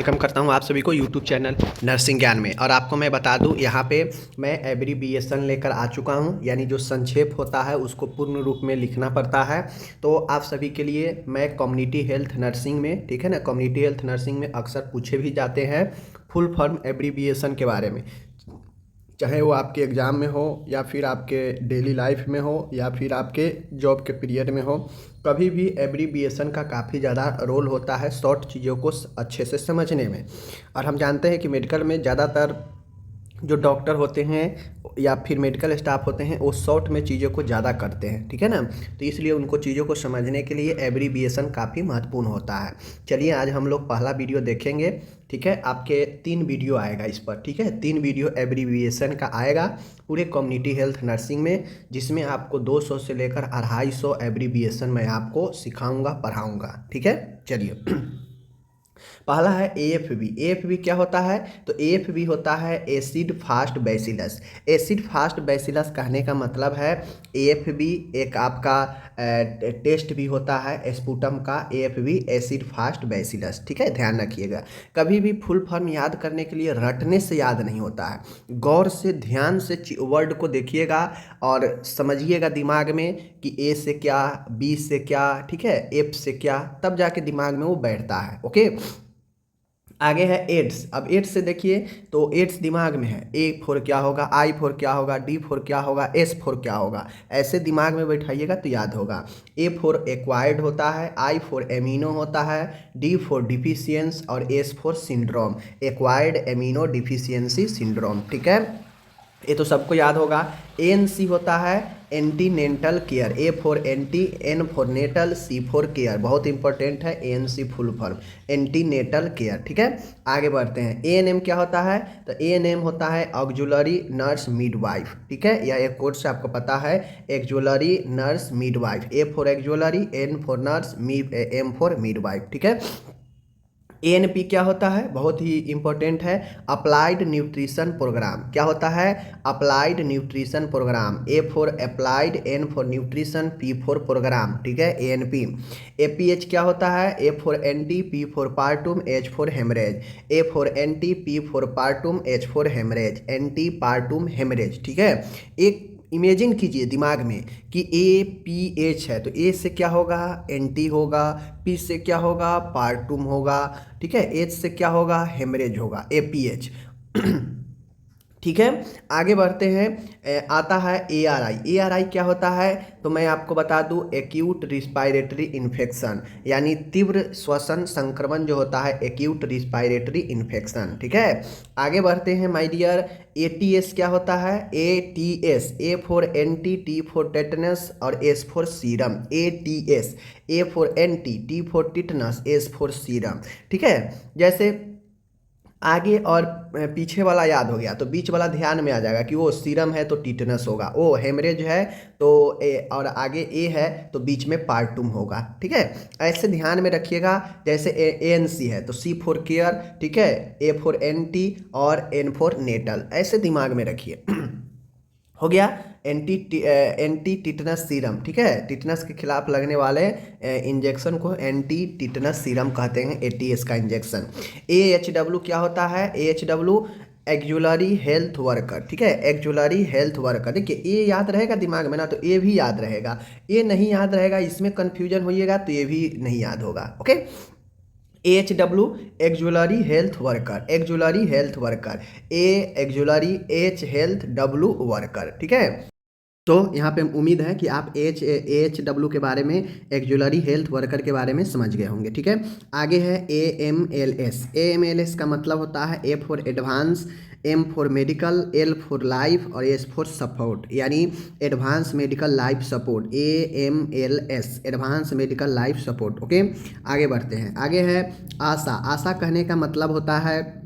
Welcome करता हूं आप सभी को यूट्यूब चैनल नर्सिंग ज्ञान में। और आपको मैं बता दूं, यहां पे मैं एब्रीविएशन लेकर आ चुका हूं, यानी जो संक्षेप होता है उसको पूर्ण रूप में लिखना पड़ता है। तो आप सभी के लिए मैं कम्युनिटी हेल्थ नर्सिंग में, ठीक है ना, कम्युनिटी हेल्थ नर्सिंग में अक्सर पूछे भी जाते हैं फुल फॉर्म एब्रीविएशन के बारे में, चाहे वो आपके एग्ज़ाम में हो या फिर आपके डेली लाइफ में हो या फिर आपके जॉब के पीरियड में हो। कभी भी एब्रीविएशन का काफ़ी ज़्यादा रोल होता है शॉर्ट चीज़ों को अच्छे से समझने में। और हम जानते हैं कि मेडिकल में ज़्यादातर जो डॉक्टर होते हैं या फिर मेडिकल स्टाफ होते हैं वो शॉर्ट में चीज़ों को ज़्यादा करते हैं, ठीक है ना। तो इसलिए उनको चीज़ों को समझने के लिए एब्रीविएशन काफ़ी महत्वपूर्ण होता है। चलिए आज हम लोग पहला वीडियो देखेंगे, ठीक है। आपके 3 वीडियो आएगा इस पर, ठीक है, 3 वीडियो एब्रीविएशन का आएगा पूरे कम्युनिटी हेल्थ नर्सिंग में, जिसमें आपको 200 से लेकर 250 एब्रीविएशन मैं आपको सिखाऊंगा, पढ़ाऊंगा, ठीक है। चलिए पहला है एएफबी। एएफबी क्या होता है? तो एएफबी होता है acid fast bacillus. Acid fast bacillus कहने का मतलब है एएफबी एक आपका टेस्ट भी होता है स्पुटम का, एएफबी एसिड फास्ट बैसिलस, ठीक है, ध्यान रखिएगा। कभी भी फुल फॉर्म याद करने के लिए रटने से याद नहीं होता है, गौर से ध्यान से वर्ड को देखिएगा और समझिएगा दिमाग में कि ए से क्या, बी से क्या, ठीक है, एफ से क्या, तब जाके दिमाग में वो बैठता है। ओके, आगे है एड्स। अब एड्स से देखिए तो एड्स दिमाग में है, ए फोर क्या होगा, आई फोर क्या होगा, डी फोर क्या होगा, एस फोर क्या होगा, ऐसे दिमाग में बैठाइएगा तो याद होगा। ए फोर एक्वायर्ड होता है, आई फोर एमिनो होता है, डी फोर डिफिशियंस और S four syndrome, acquired amino deficiency syndrome, ठीक है, ये तो सबको याद होगा। एएनसी होता है antenatal care, A for anti, N for natal, C for care, बहुत इंपॉर्टेंट है ANC full form, antenatal care, ठीक है। आगे बढ़ते हैं, एएनएम क्या होता है? तो एएनएम होता है ऑक्जुलरी नर्स मिडवाइफ, ठीक है, या एक कोर्स से आपको पता है auxiliary nurse midwife, A for auxiliary, N for nurse, M for midwife, ठीक है। एएनपी क्या होता है? बहुत ही इंपॉर्टेंट है, अप्लाइड न्यूट्रिशन प्रोग्राम। क्या होता है? Applied nutrition programme, A for applied, N for nutrition, P for programme, ठीक है, एएनपी। एपीएच क्या होता है? A for anti, P for partum, H for haemorrhage, A for anti, P for partum, H for haemorrhage, anti पार्टुम haemorrhage, ठीक है। एक imagine कीजिए दिमाग में कि ए पी एच है तो ए से क्या होगा? एंटी होगा, पी से क्या होगा? पार्टुम होगा, ठीक है, एच से क्या होगा? हेमरेज होगा, ए पी एच ठीक है। आगे बढ़ते हैं, आता है एआरआई। एआरआई क्या होता है? तो मैं आपको बता दूं, एक्यूट रिस्पायरेटरी इन्फेक्शन, यानी तीव्र श्वसन संक्रमण जो होता है, एक्यूट रिस्पायरेटरी इन्फेक्शन, ठीक है। आगे बढ़ते हैं माय डियर, एटीएस क्या होता है? ATS, A for anti, T for tetanus और S for serum, ATS, A for anti, T for tetanus, S for serum, ठीक है। जैसे आगे और पीछे वाला याद हो गया तो बीच वाला ध्यान में आ जाएगा कि वो सीरम है तो टिटनस होगा, वो हेमरेज है तो ए, और आगे ए है तो बीच में पार्टुम होगा, ठीक है। ऐसे ध्यान में रखिएगा। जैसे एएनसी है तो सी फॉर केयर, ठीक है, ए फॉर एंटी और एन फॉर नेटल, ऐसे दिमाग में रखिए। हो गया एंटी टिटनस सीरम, ठीक है, टिटनस के खिलाफ लगने वाले इंजेक्शन को एंटी टिटनस सीरम कहते हैं, एटीएस का इंजेक्शन। एएचडब्ल्यू क्या होता है? एएचडब्ल्यू एक्जुलरी हेल्थ वर्कर, ठीक है, एक्जुलरी हेल्थ वर्कर। देखिए ए याद रहेगा दिमाग में ना तो ए भी याद रहेगा, ए नहीं याद रहेगा इसमें कन्फ्यूजन होइएगा तो ये भी नहीं याद होगा। Okay, H W auxiliary health worker, auxiliary health worker, A auxiliary, H health, W worker, ठीक है। तो यहाँ पे उम्मीद है कि आप एच डब्ल्यू के बारे में, एक्जुलरी हेल्थ वर्कर के बारे में समझ गए होंगे, ठीक है। आगे है A M L S. A M L S का मतलब होता है A for advance, M for medical, L for life और एस फॉर सपोर्ट, यानी advance medical life support, A M L S, advance medical life support. Okay, आगे बढ़ते हैं। आगे है आशा। आशा कहने का मतलब होता है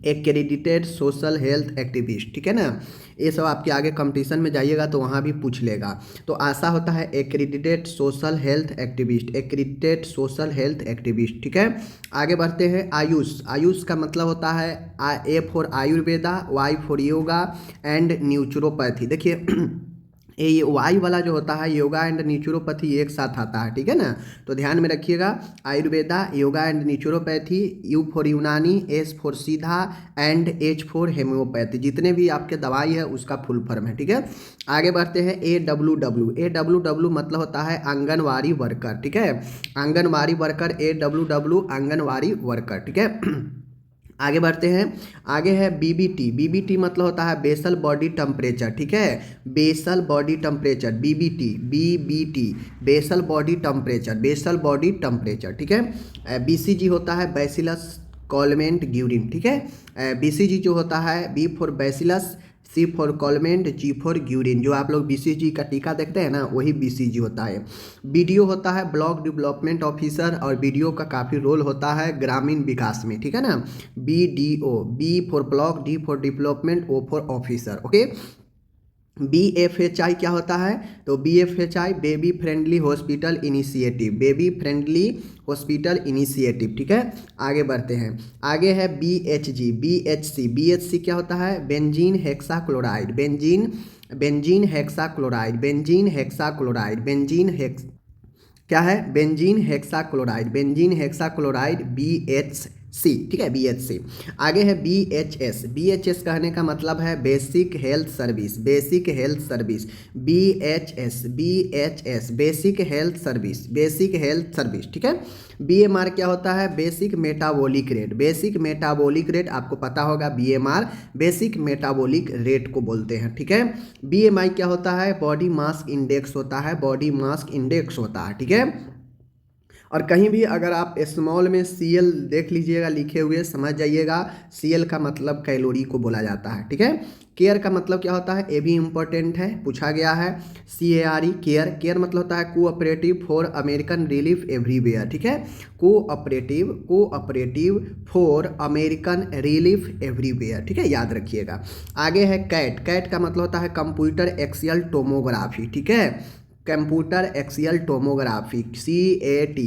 एक्रेडिटेड सोशल हेल्थ एक्टिविस्ट, ठीक है ना। ये सब आपके आगे कंपटीशन में जाइएगा तो वहाँ भी पूछ लेगा। तो आशा होता है accredited social health activist, accredited social health activist, ठीक है। आगे बढ़ते हैं, आयुष। आयुष का मतलब होता है A for Ayurveda, Y for yoga and naturopathy. देखिए ये वाई वाला जो होता है योगा एंड नेचुरोपैथी एक साथ आता है, ठीक है ना। तो ध्यान में रखिएगा, Ayurveda, yoga and naturopathy, you for यूनानी, एस फॉर सीधा एंड एच फॉर हेम्योपैथी, जितने भी आपके दवाई है उसका फुल फॉर्म है, ठीक है। आगे बढ़ते हैं AWW। AWW मतलब होता है आंगनवाड़ी वर्कर, ठीक है, anganwadi worker, AWW anganwadi worker, ठीक है। आगे बढ़ते हैं, आगे है BBT। BBT मतलब होता है बेसल बॉडी टेम्परेचर, ठीक है, basal body temperature, BBT basal body temperature, basal body temperature, ठीक है। BCG होता है बैसिलस कॉलमेंट ग्यूरिन, ठीक है। BCG जो होता है B for bacillus, C for Calmette, G for Guerin, जो आप लोग BCG का टीका देखते हैं ना वही BCG होता है। BDO होता है ब्लॉक डेवलपमेंट ऑफिसर, और BDO का काफ़ी रोल होता है ग्रामीण विकास में, ठीक है ना। BDO, B for block, D for development, O for officer, okay. BFHI क्या होता है, तो BFHI baby friendly hospital initiative, baby friendly hospital initiative, ठीक है। आगे बढ़ते हैं, आगे है BHG, BHC क्या होता है, बेंजीन हेक्साक्लोराइड, बेंजीन हेक्साक्लोराइड, क्या है, बेंजीन हेक्साक्लोराइड, BHC, ठीक है, BHC। आगे है BHS कहने का मतलब है basic health service, BHS basic health service, ठीक है। BMR क्या होता है, बेसिक मेटाबॉलिक रेट, आपको पता होगा BMR बेसिक मेटाबॉलिक रेट को बोलते हैं, ठीक है। BMI क्या होता है, बॉडी मास इंडेक्स होता है, ठीक है। और कहीं भी अगर आप स्मॉल में CL देख लीजिएगा लिखे हुए, समझ जाइएगा CL का मतलब कैलोरी को बोला जाता है, ठीक है। केयर का मतलब क्या होता है, ये भी इम्पोर्टेंट है, पूछा गया है। CARE केयर मतलब होता है cooperative for American relief everywhere, ठीक है, cooperative for American relief everywhere, ठीक है, याद रखिएगा। आगे है कैट का मतलब होता है कंप्यूटर एक्सियल टोमोग्राफी, ठीक है, computer axial tomography, CAT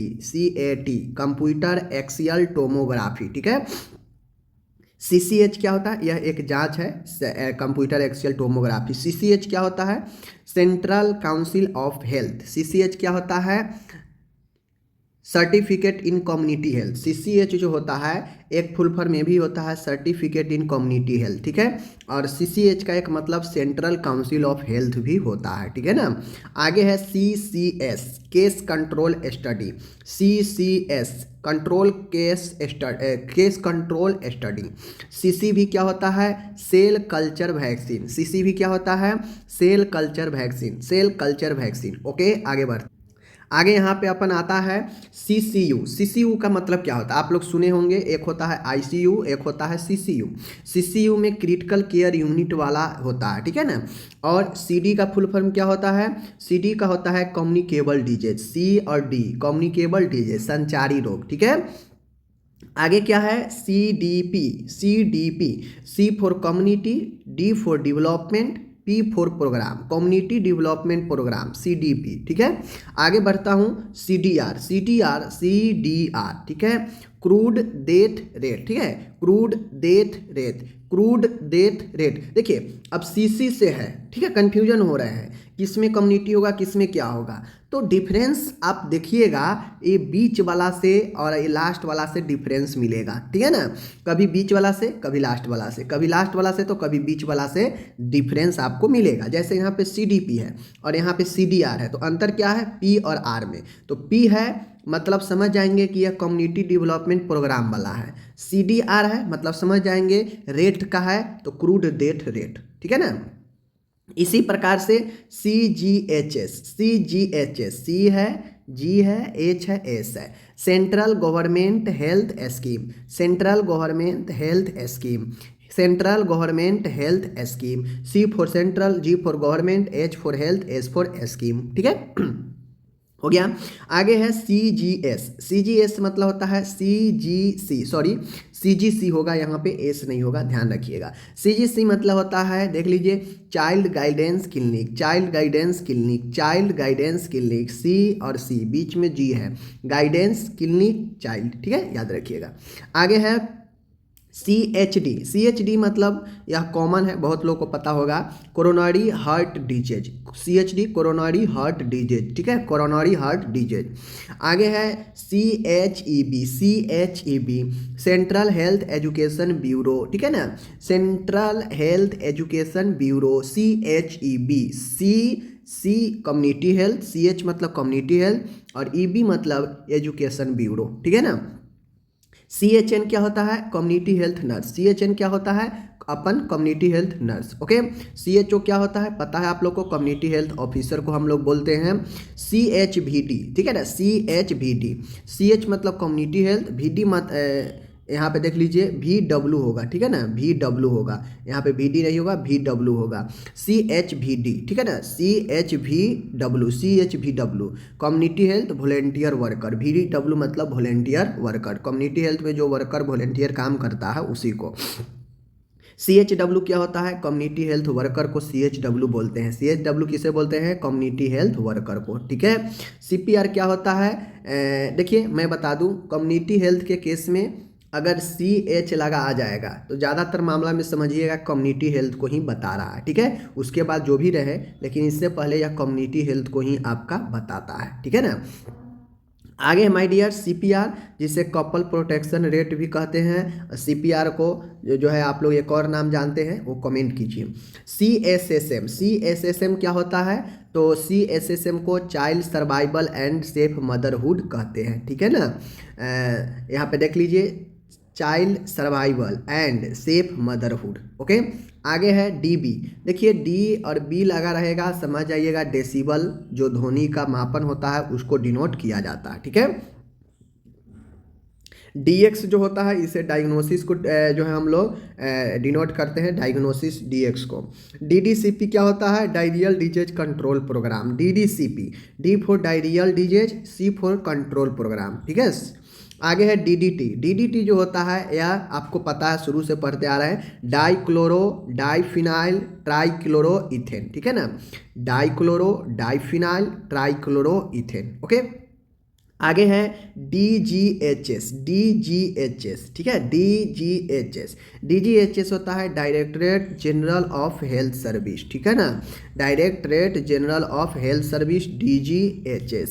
computer axial tomography, ठीक है। CCH क्या होता है, यह एक जांच है, कंप्यूटर एक्सियल टोमोग्राफी। CCH क्या होता है, central council of health, CCH क्या होता है, certificate in community health. CCH जो होता है एक फुल फॉर्म में भी होता है सर्टिफिकेट इन कम्युनिटी हेल्थ, ठीक है। और CCH का एक मतलब सेंट्रल काउंसिल ऑफ हेल्थ भी होता है, ठीक है ना। आगे है CCS case control study, CCS case control study. CCV क्या होता है, सेल कल्चर वैक्सीन, CCV क्या होता है, सेल कल्चर वैक्सीन, ओके। आगे यहाँ पे अपन आता है CCU का मतलब क्या होता है, आप लोग सुने होंगे, एक होता है ICU, एक होता है CCU में क्रिटिकल केयर यूनिट वाला होता है, ठीक है ना। और CD का फुल फॉर्म क्या होता है, CD का होता है कम्युनिकेबल डिजीज, C और D कम्युनिकेबल डिजीज, संचारी रोग, ठीक है। आगे क्या है, CDP, C for community, D for development, P for programme, community development programme, CDP, ठीक है। आगे बढ़ता हूँ, CDR, ठीक है, क्रूड डेथ रेट, ठीक है, क्रूड डेथ रेट। देखिए अब CC से है, ठीक है, कंफ्यूजन हो रहे हैं किसमें कम्युनिटी होगा किसमें क्या होगा, तो डिफरेंस आप देखिएगा, ये बीच वाला से और ये लास्ट वाला से डिफरेंस मिलेगा, ठीक है ना। कभी बीच वाला से, कभी लास्ट वाला से, कभी लास्ट वाला से तो कभी बीच वाला से डिफरेंस आपको मिलेगा। जैसे यहाँ पे CDP है और यहाँ पे CDR है, तो अंतर क्या है P और R में, तो P है मतलब समझ जाएंगे कि यह कम्युनिटी डेवलपमेंट प्रोग्राम वाला है, CDR है मतलब समझ जाएंगे रेट का है, तो क्रूड डेथ रेट, ठीक है ना। इसी प्रकार से CGHS, C है, G है, H है, S है, central government health scheme, C for central, G for government, H for health, S for scheme, ठीक है। हो गया। आगे है CGS मतलब होता है CGC होगा, यहाँ पे एस नहीं होगा, ध्यान रखिएगा। CGC मतलब होता है, देख लीजिए, चाइल्ड गाइडेंस क्लिनिक, C और C बीच में G है, गाइडेंस क्लिनिक चाइल्ड, ठीक है, याद रखिएगा। आगे है CHD मतलब यह कॉमन है, बहुत लोगों को पता होगा, coronary heart disease. CHD coronary heart disease, ठीक है, कोरोनरी हार्ट डिजीज। आगे है CHEB, central health education bureau, ठीक है ना, central health education bureau CHEB। सी कम्युनिटी हेल्थ, CH मतलब कम्युनिटी हेल्थ और EB मतलब एजुकेशन ब्यूरो, ठीक है ना। CHN क्या होता है, कम्युनिटी हेल्थ नर्स। CHN क्या होता है, अपन community health nurse, okay. CHO क्या होता है, पता है आप लोग को, कम्युनिटी हेल्थ ऑफिसर को हम लोग बोलते हैं। CHVD, ठीक है ना, CHVD। CH मतलब कम्युनिटी हेल्थ, VD मत यहाँ पे देख लीजिए VW होगा, ठीक है ना, VW होगा, यहाँ पे VD नहीं होगा, VW होगा। CHVD, ठीक है ना, CHVW community health volunteer worker. VW मतलब वॉलेंटियर वर्कर, कम्युनिटी हेल्थ में जो वर्कर वॉलेंटियर काम करता है उसी को। CHW क्या होता है, कम्युनिटी हेल्थ वर्कर को CHW बोलते हैं। CHW किसे बोलते हैं, कम्युनिटी हेल्थ वर्कर को, ठीक है। CPR क्या होता है, देखिए मैं बता दूं, कम्युनिटी हेल्थ के केस में अगर CH लगा आ जाएगा तो ज़्यादातर मामला में समझिएगा कम्युनिटी हेल्थ को ही बता रहा है, ठीक है। उसके बाद जो भी रहे, लेकिन इससे पहले यह कम्युनिटी हेल्थ को ही आपका बताता है, ठीक है ना। आगे माय डियर CPR, जिसे कपल प्रोटेक्शन रेट भी कहते हैं। CPR को जो है आप लोग एक और नाम जानते हैं वो कमेंट कीजिए। CSSM क्या होता है, तो CSSM को child survival and safe motherhood कहते हैं, ठीक है ना। यहाँ पे देख लीजिए, child survival and safe motherhood, okay. आगे है DB, देखिए D और B लगा रहेगा, समझ जाइएगा डेसिबल, जो ध्वनि का मापन होता है उसको डिनोट किया जाता है, ठीक है। DX जो होता है, इसे डायग्नोसिस को जो है हम लोग डिनोट करते हैं, डायग्नोसिस DX को। DDCP क्या होता है, diarrhoeal disease control programme. DDCP, D for diarrhoeal disease, C for control programme, ठीक है। आगे है DDT जो होता है, यह आपको पता है, शुरू से पढ़ते आ रहे हैं, डाइक्लोरो डाइफिनाइल ट्राइक्लोरो इथेन, ठीक है ना, dichloro diphenyl trichloro ethane, okay. आगे है DGHS, ठीक है, DGHS होता है directorate general of health service, ठीक है ना, directorate general of health service,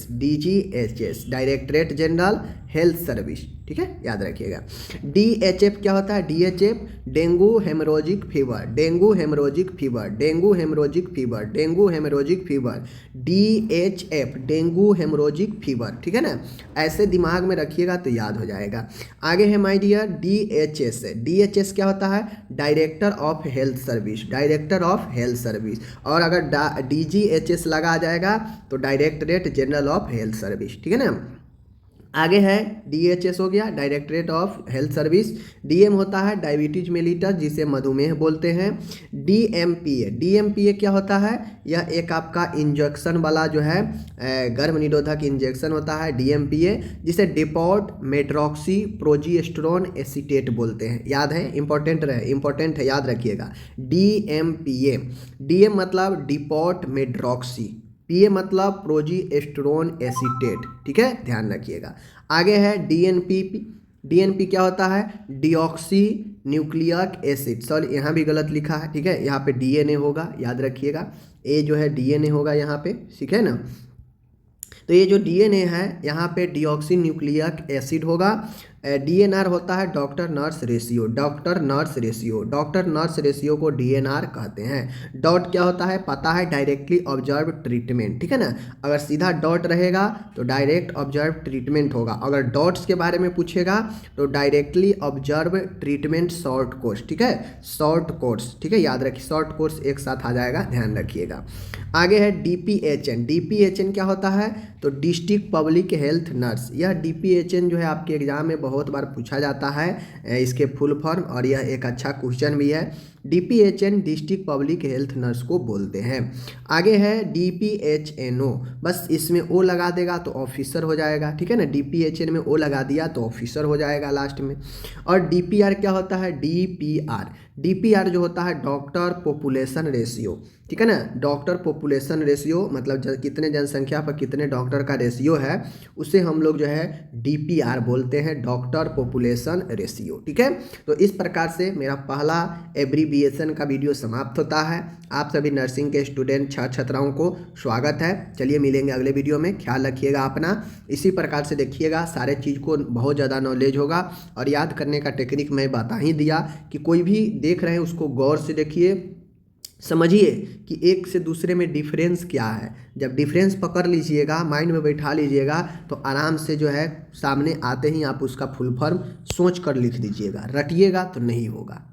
DGHS directorate general health service, ठीक है, याद रखिएगा। DHF क्या होता है, DHF dengue haemorrhagic fever, dengue haemorrhagic fever, dengue haemorrhagic fever, dengue haemorrhagic fever. DHF dengue haemorrhagic fever, ठीक है ना, ऐसे दिमाग में रखिएगा तो याद हो जाएगा। आगे है माय डियर DHS क्या होता है, director of health service, director of health service. और अगर DGHS लगा आ जाएगा तो directorate general of health service, ठीक है ना। आगे है DHS हो गया, directorate of health service. DM होता है डायबिटीज मेलिटस, जिसे मधुमेह बोलते हैं। DMPA क्या होता है, यह एक आपका इंजेक्शन वाला जो है गर्भ निरोधक इंजेक्शन होता है, DMPA, जिसे डिपोट मेट्रॉक्सी प्रोजेस्टेरोन एसीटेट बोलते हैं। याद है, इंपॉर्टेंट है, याद रखिएगा। DMPA, DM मतलब डिपोट मेट्रॉक्सी, PA मतलब प्रोजेस्टेरोन एसीटेट, ठीक है, ध्यान रखिएगा। आगे है DNP क्या होता है, डिऑक्सी न्यूक्लिक एसिड, सॉरी यहाँ भी गलत लिखा है, ठीक है, यहाँ पे DNA होगा, याद रखिएगा, A जो है DNA होगा यहाँ पे, ठीक है ना। तो ये जो DNA है यहाँ पे डिऑक्सी न्यूक्लिक एसिड होगा। DNR होता है doctor nurse ratio, doctor nurse ratio को DNR कहते हैं। डॉट क्या होता है, पता है, डायरेक्टली ऑब्जर्व ट्रीटमेंट, ठीक है ना, अगर सीधा डॉट रहेगा तो डायरेक्ट ऑब्जर्व ट्रीटमेंट होगा, अगर डॉट्स के बारे में पूछेगा तो directly observe treatment short course, ठीक है, शॉर्ट कोर्स, ठीक है, याद रखिए, शॉर्ट कोर्स एक साथ आ जाएगा, ध्यान रखिएगा। आगे है DPHN क्या होता है, तो डिस्ट्रिक्ट पब्लिक हेल्थ नर्स। यह DPHN जो है आपके एग्जाम में बहुत बार पूछा जाता है, इसके फुल फॉर्म, और यह एक अच्छा क्वेश्चन भी है। DPHN district public health nurse को बोलते हैं। आगे है DPHNO, बस इसमें O लगा देगा तो ऑफिसर हो जाएगा, ठीक है ना, DPHN में O लगा दिया तो ऑफिसर हो जाएगा लास्ट में। और DPR क्या होता है, DPR जो होता है डॉक्टर पॉपुलेशन रेशियो, ठीक है ना। डॉक्टर पॉपुलेशन रेशियो मतलब कितने जनसंख्या पर कितने डॉक्टर का रेशियो है, उसे हम लोग जो है DPR बोलते हैं, डॉक्टर पॉपुलेशन रेशियो, ठीक है। तो इस प्रकार से मेरा पहला एब्रीविएशन का वीडियो समाप्त होता है। आप सभी नर्सिंग के स्टूडेंट छात्र छात्राओं को स्वागत है। चलिए मिलेंगे अगले वीडियो में, ख्याल रखिएगा अपना। इसी प्रकार से देखिएगा, सारे चीज़ को बहुत ज़्यादा नॉलेज होगा। और याद करने का टेक्निक मैं बता ही दिया कि कोई भी देख रहे हैं उसको गौर से देखिए, समझिए कि एक से दूसरे में डिफरेंस क्या है। जब डिफरेंस पकड़ लीजिएगा, माइंड में बैठा लीजिएगा, तो आराम से जो है सामने आते ही आप उसका फुल फॉर्म सोच कर लिख दीजिएगा। रटिएगा तो नहीं होगा।